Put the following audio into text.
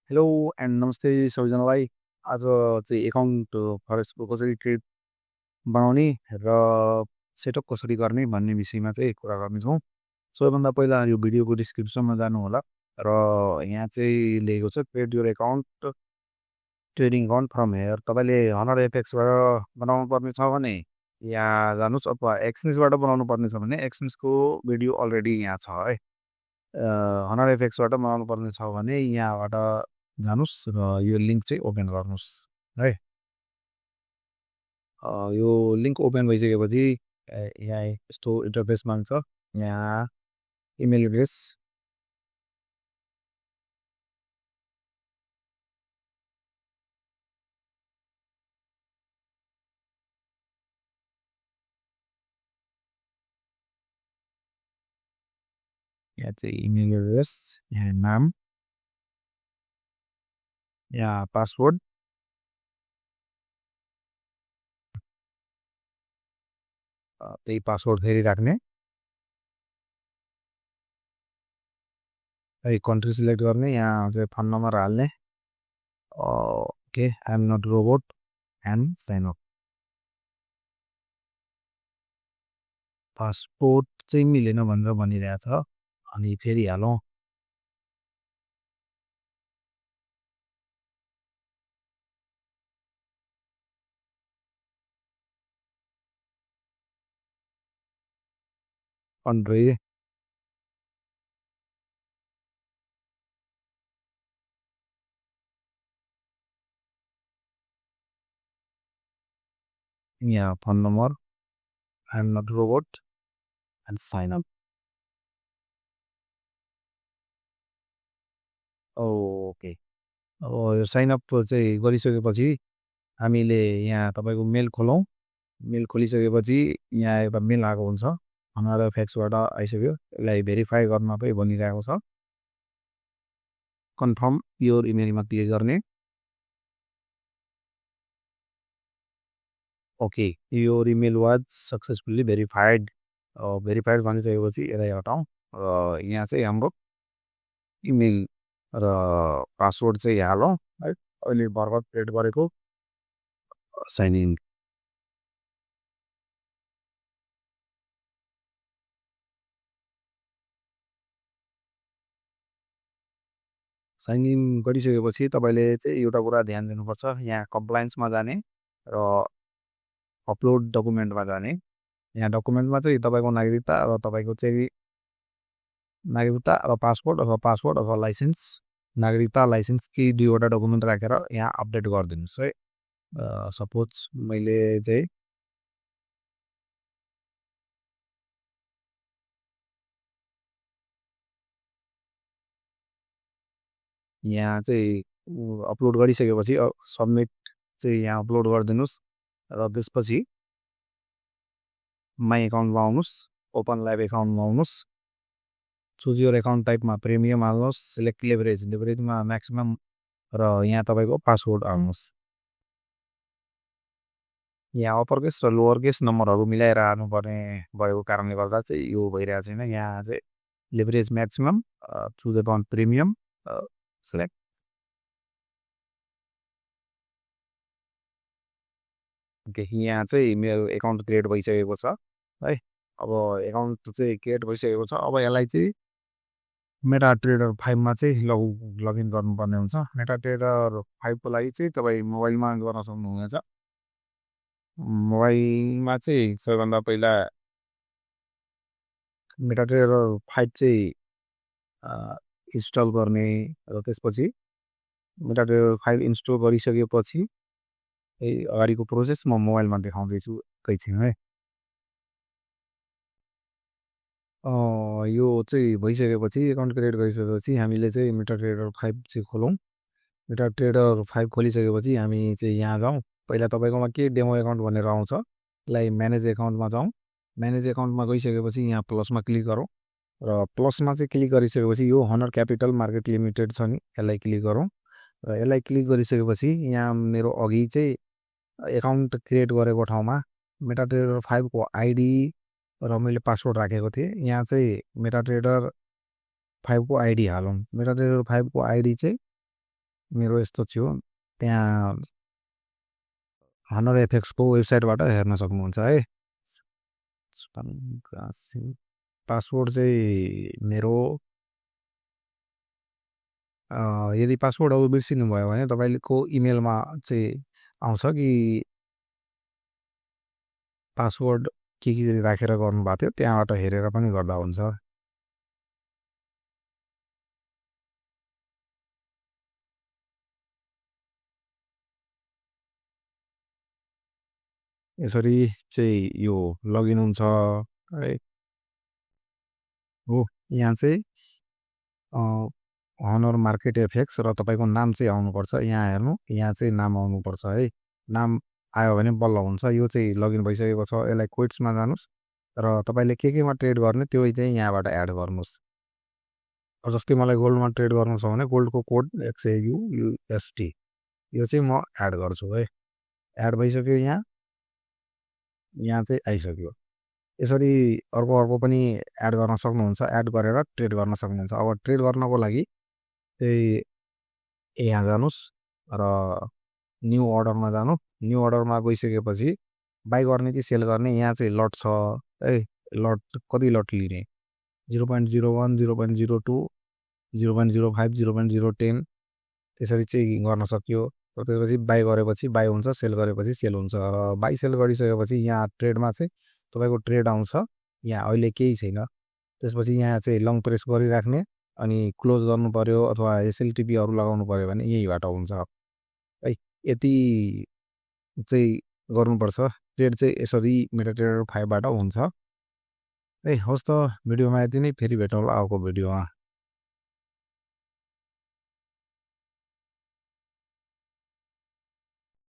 Hello and नमस्ते सबैजनालाई। आज चाहिँ एकाउन्ट फरेस्टको कसरी क्रिएट बनाउने र सेटअप कसरी गर्ने भन्ने विषयमा चाहिँ कुरा गर्नेछौँ। सबैभन्दा पहिला यो भिडियोको डिस्क्रिप्सनमा जानु होला र यहाँ चाहिँ लेखेको छ create your account trading account from here. तपाईँले हनर एफएक्सबाट बनाउनु पर्ने छ भने यहाँ जानुहोस्, अथवा एक्सनिसबाट बनाउनु पर्ने छ भने एक्सनिसको भिडियो अलरेडी यहाँ छ है। हनर एफएक्सबाट बनाउनु पर्ने छ भने यहाँबाट जानुहोस् र यो लिङ्क चाहिँ ओपन गर्नुहोस् है। यो लिङ्क ओपन भइसकेपछि यहाँ यस्तो इन्टरफेस माग्छ। यहाँ इमेल एड्रेस, यहाँ चाहिँ इमेल एड्रेस, यहाँ नाम, यहाँ पासवर्ड, त्यही पासवर्ड फेरि राख्ने, है कन्ट्री सिलेक्ट गर्ने, यहाँ चाहिँ फोन नम्बर हाल्ने। Okay, I am not robot and sign up. Passport चाहिँ मिलेन भनेर भनिरहेछ, अनि फेरि हालौँ। कन्ट्री, यहाँ phone number, I am not robot and sign up. Okay, अब यो साइन अप चाहिँ गरिसकेपछि हामीले यहाँ तपाईँको मेल खोलौँ। मेल खोलिसकेपछि यहाँ एउटा मेल आएको हुन्छ, हनर एफएक्सबाट आइसक्यो। यसलाई भेरिफाई गर्न पनि भनिरहेको छ। कन्फर्म योर इमेलमा क्लिक गर्ने। Okay, your email was successfully verified. Verified भनिसकेपछि यसलाई हटाउँ र यहाँ चाहिँ हाम्रो इमेल र पासवर्ड चाहिँ हालौँ है। अहिले भर्खर क्रिएट गरेको साइन इन। साइन इन गरिसकेपछि तपाईँले चाहिँ एउटा कुरा ध्यान दिनुपर्छ, यहाँ कम्प्लायन्समा जाने र अपलोड डकुमेन्टमा जाने। यहाँ डकुमेन्टमा चाहिँ तपाईँको नागरिकता र तपाईँको चाहिँ नागरिकता र पासपोर्ट अथवा लाइसेन्स, नागरिकता लाइसेन्स केही दुईवटा डकुमेन्ट राखेर यहाँ अपडेट गरिदिनुहोस् है। सपोज मैले चाहिँ यहाँ चाहिँ अपलोड गरिसकेपछि सबमिट चाहिँ यहाँ अपलोड गरिदिनुहोस् र त्यसपछि माई एकाउन्टमा आउनुहोस्, ओपन लाइभ एकाउन्टमा आउनुहोस्, चुज योर एकाउन्ट टाइपमा प्रिमियम हाल्नुहोस्, सिलेक्ट लेभरेज, लेभरेजमा म्याक्सिमम र यहाँ तपाईँको पासवर्ड हाल्नुहोस्। यहाँ अप्पर केस र लोवर केस नम्बरहरू मिलाएर हाल्नुपर्ने भएको कारणले गर्दा चाहिँ यो भइरहेको छैन। यहाँ चाहिँ leverage maximum, choose account premium, select. Okay, यहाँ चाहिँ मेरो एकाउन्ट क्रिएट भइसकेको छ है। अब एकाउन्ट चाहिँ क्रिएट भइसकेको छ। अब यसलाई चाहिँ मेटा ट्रेडर 5मा चाहिँ लगइन गर्नुपर्ने हुन्छ। मेटा ट्रेडर 5को लागि चाहिँ तपाईँ मोबाइलमा गर्न सक्नुहुनेछ। मोबाइलमा चाहिँ सबैभन्दा पहिला मेटा ट्रेडर 5 चाहिँ इन्स्टल गर्ने र त्यसपछि मेटा ट्रेडर 5 इन्स्टल गरिसकेपछि अगाडिको प्रोसेस म मोबाइलमा देखाउँदैछु एकैछिन है। यो चाहिँ भइसकेपछि एकाउन्ट क्रिएट गरिसकेपछि हामीले चाहिँ मेटा ट्रेडर 5 चाहिँ खोलौँ। मेटा ट्रेडर 5 खोलिसकेपछि हामी चाहिँ यहाँ जाउँ। पहिला तपाईँकोमा के डेमो एकाउन्ट भनेर आउँछ, यसलाई म्यानेज एकाउन्टमा जाउँ। म्यानेज एकाउन्टमा गइसकेपछि यहाँ प्लसमा क्लिक गरौँ र प्लसमा चाहिँ क्लिक गरिसकेपछि यो हनर क्यापिटल मार्केट लिमिटेड छ नि, यसलाई क्लिक गरौँ र यसलाई क्लिक गरिसकेपछि यहाँ मेरो अघि चाहिँ एकाउन्ट क्रिएट गरेको ठाउँमा मेटा ट्रेडर 5को आइडी र मैले पासवर्ड राखेको थिएँ। यहाँ चाहिँ मेटा ट्रेडर 5को आइडी हालौँ। मेटा ट्रेडर 5को आइडी चाहिँ मेरो यस्तो थियो त्यहाँ हनर एफएक्सको वेबसाइटबाट हेर्न सक्नुहुन्छ है पासवर्ड चाहिँ मेरो यदि पासवर्ड अब बिर्सिनु भयो भने तपाईँको इमेलमा चाहिँ आउँछ कि पासवर्ड के राखेर गर्नुभएको थियो त्यहाँबाट हेरेर पनि गर्दा हुन्छ यसरी चाहिँ यो लगइन हुन्छ है हो यहाँ चाहिँ हनर मार्केट एफएक्स र तपाईँको नाम चाहिँ आउनुपर्छ यहाँ हेर्नु यहाँ चाहिँ नाम आउनुपर्छ है नाम आयो भने बल्ल हुन्छ यो चाहिँ लगइन भइसकेको छ यसलाई क्विट्समा जानुहोस् र तपाईँले केमा ट्रेड गर्ने त्यो चाहिँ यहाँबाट एड गर्नुहोस् जस्तै मलाई गोल्डमा ट्रेड गर्नु छ भने गोल्डको कोड XAUUST यो चाहिँ म एड गर्छु है एड भइसक्यो यहाँ चाहिँ आइसक्यो यसरी अर्को पनि एड गर्न सक्नुहुन्छ एड गरेर ट्रेड गर्न सक्नुहुन्छ अब ट्रेड गर्नको लागि चाहिँ यहाँ जानुहोस् र न्यू अर्डरमा जानु न्यू अर्डरमा गइसकेपछि बाई गर्ने कि सेल गर्ने यहाँ चाहिँ लट छ है लट कति लट लिने 0.01 0.02 0.05 0.010 त्यसरी चाहिँ गर्न सक्यो र त्यसपछि बाई गरेपछि बाई हुन्छ सेल गरेपछि सेल हुन्छ र बाई सेल गरिसकेपछि यहाँ ट्रेडमा चाहिँ तपाईँको ट्रेड आउँछ यहाँ अहिले केही छैन त्यसपछि यहाँ चाहिँ लङ प्रेस गरिराख्ने अनि क्लोज गर्नु पर्यो अथवा SLTPहरू लगाउनु पर्यो भने यहीबाट हुन्छ है यति चाहिँ गर्नुपर्छ ट्रेड चाहिँ यसरी मेटाट्रेडर 5बाट हुन्छ है होस् त भिडियोमा यति नै फेरि भेटौँला अर्को भिडियोमा